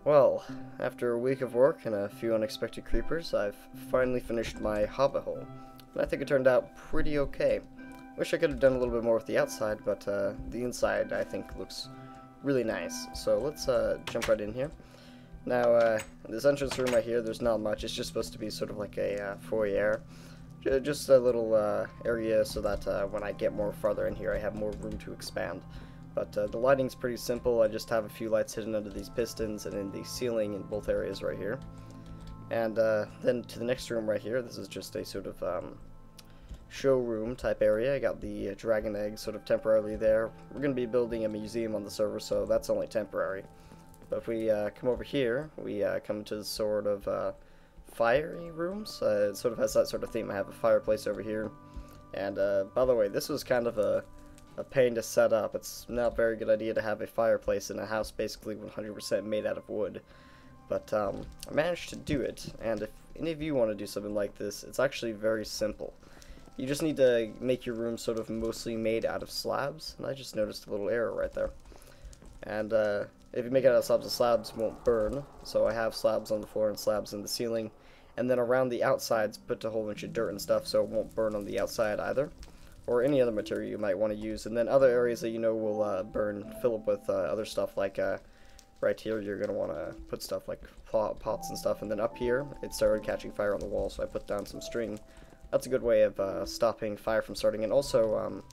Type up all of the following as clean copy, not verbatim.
Well, after a week of work and a few unexpected creepers, I've finally finished my Hobbit Hole, and I think it turned out pretty okay. Wish I could have done a little bit more with the outside, but the inside I think looks really nice. So let's jump right in here. Now, this entrance room right here, there's not much. It's just supposed to be sort of like a foyer. Just a little area so that when I get more farther in here, I have more room to expand. But the lighting's pretty simple. I just have a few lights hidden under these pistons and in the ceiling in both areas right here. And then to the next room right here, this is just a sort of showroom type area. I got the dragon egg sort of temporarily there. We're going to be building a museum on the server, so that's only temporary. But if we come over here, we come to the sort of fiery rooms. It sort of has that sort of theme. I have a fireplace over here. And by the way, this was kind of a pain to set up. It's not a very good idea to have a fireplace in a house basically 100% made out of wood. But I managed to do it, and if any of you want to do something like this, it's actually very simple. You just need to make your room sort of mostly made out of slabs, and I just noticed a little error right there. And if you make it out of slabs, the slabs won't burn, so I have slabs on the floor and slabs in the ceiling, and then around the outsides put a whole bunch of dirt and stuff so it won't burn on the outside either, or any other material you might want to use. And then other areas that you know will burn, fill up with other stuff, like right here you're going to want to put stuff like pots and stuff. And then up here it started catching fire on the wall, so I put down some string. That's a good way of stopping fire from starting, and also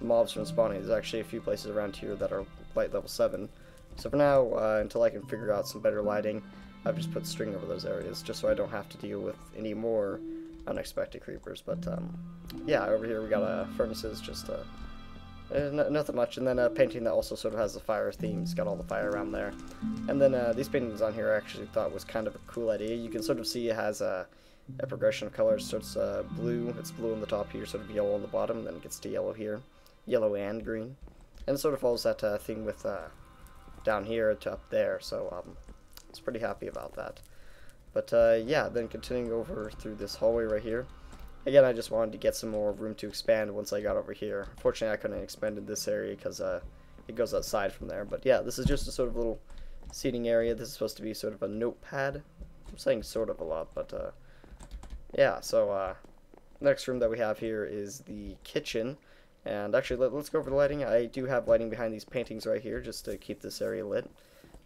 mobs from spawning. There's actually a few places around here that are light level 7. So for now, until I can figure out some better lighting, I've just put string over those areas just so I don't have to deal with any more unexpected creepers. But yeah, over here we got furnaces, just nothing much, and then a painting that also sort of has the fire theme. It's got all the fire around there. And then these paintings on here I actually thought was kind of a cool idea. You can sort of see it has a progression of colors. So it's blue, it's blue on the top here, sort of yellow on the bottom, then it gets to yellow here, yellow and green, and it sort of follows that thing with down here to up there. So I was pretty happy about that. But yeah, then continuing over through this hallway right here. Again, I just wanted to get some more room to expand once I got over here. Unfortunately, I couldn't expand in this area because it goes outside from there. But yeah, this is just a sort of little seating area. This is supposed to be sort of a notepad. I'm saying sort of a lot, but yeah, so next room that we have here is the kitchen. And actually, let's go over the lighting. I do have lighting behind these paintings right here just to keep this area lit.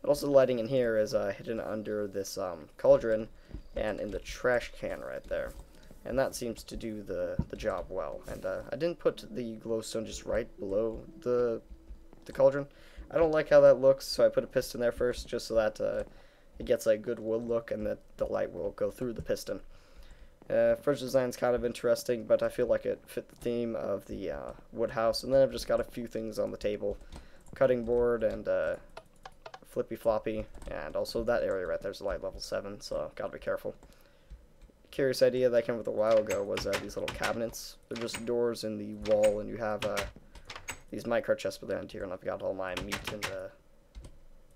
But also the lighting in here is hidden under this cauldron and in the trash can right there. And that seems to do the job well. And I didn't put the glowstone just right below the cauldron. I don't like how that looks, so I put a piston there first just so that it gets a good wood look and that the light will go through the piston. First design's kind of interesting, but I feel like it fit the theme of the wood house. And then I've just got a few things on the table. Cutting board and flippy floppy, and also that area right there's a light level 7, so gotta be careful. Curious idea that I came up with a while ago was these little cabinets. They're just doors in the wall, and you have these minecart chests behind here, and I've got all my meat and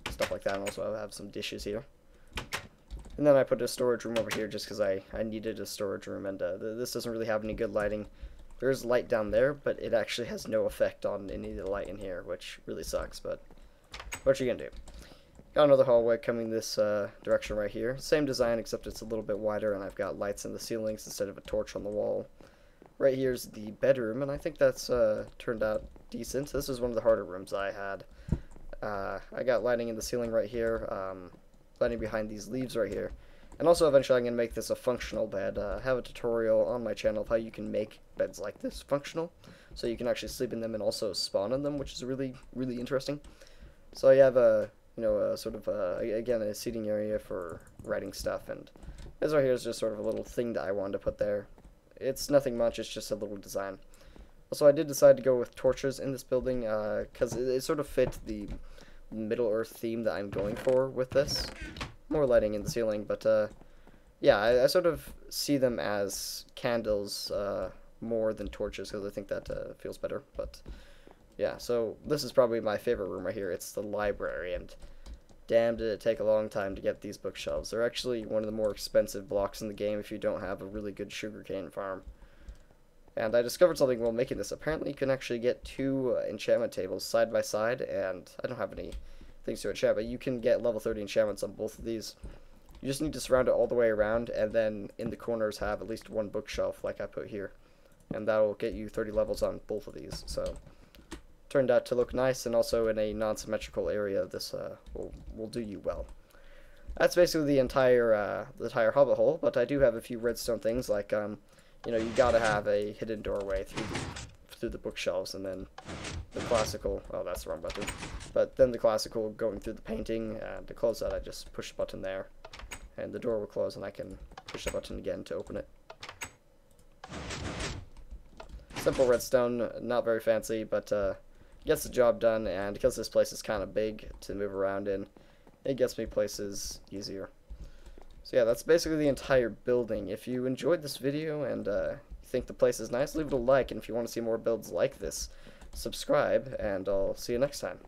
stuff like that, and also I have some dishes here. And then I put a storage room over here just because I needed a storage room, and this doesn't really have any good lighting. There's light down there, but it actually has no effect on any of the light in here, which really sucks, but what you gonna do? Got another hallway coming this direction right here. Same design, except it's a little bit wider, and I've got lights in the ceilings instead of a torch on the wall. Right here's the bedroom, and I think that's turned out decent. This is one of the harder rooms I had. I got lighting in the ceiling right here, lighting behind these leaves right here. And also eventually I'm going to make this a functional bed. I have a tutorial on my channel of how you can make beds like this functional, so you can actually sleep in them and also spawn in them, which is really, really interesting. So you have a sort of, again, a seating area for writing stuff, and this right here is just sort of a little thing that I wanted to put there. It's nothing much, it's just a little design. Also, I did decide to go with torches in this building, because it sort of fit the Middle-earth theme that I'm going for with this. More lighting in the ceiling, but, yeah, I sort of see them as candles more than torches, because I think that feels better, but yeah, so this is probably my favorite room right here. It's the library, and damn did it take a long time to get these bookshelves. They're actually one of the more expensive blocks in the game if you don't have a really good sugarcane farm. And I discovered something while making this. Apparently you can actually get 2 enchantment tables side by side, and I don't have any things to enchant, but you can get level 30 enchantments on both of these. You just need to surround it all the way around, and then in the corners have at least one bookshelf like I put here. And that will get you 30 levels on both of these. So, turned out to look nice, and also in a non-symmetrical area, this will do you well. That's basically the entire Hobbit hole, but I do have a few redstone things, like, you know, you gotta have a hidden doorway through the bookshelves, and then the classical, oh, that's the wrong button, but then the classical going through the painting, and to close that, I just push the button there, and the door will close, and I can push the button again to open it. Simple redstone, not very fancy, but gets the job done, and because this place is kind of big to move around in, it gets me places easier. So yeah, that's basically the entire building. If you enjoyed this video and you think the place is nice, leave it a like, and if you want to see more builds like this, subscribe, and I'll see you next time.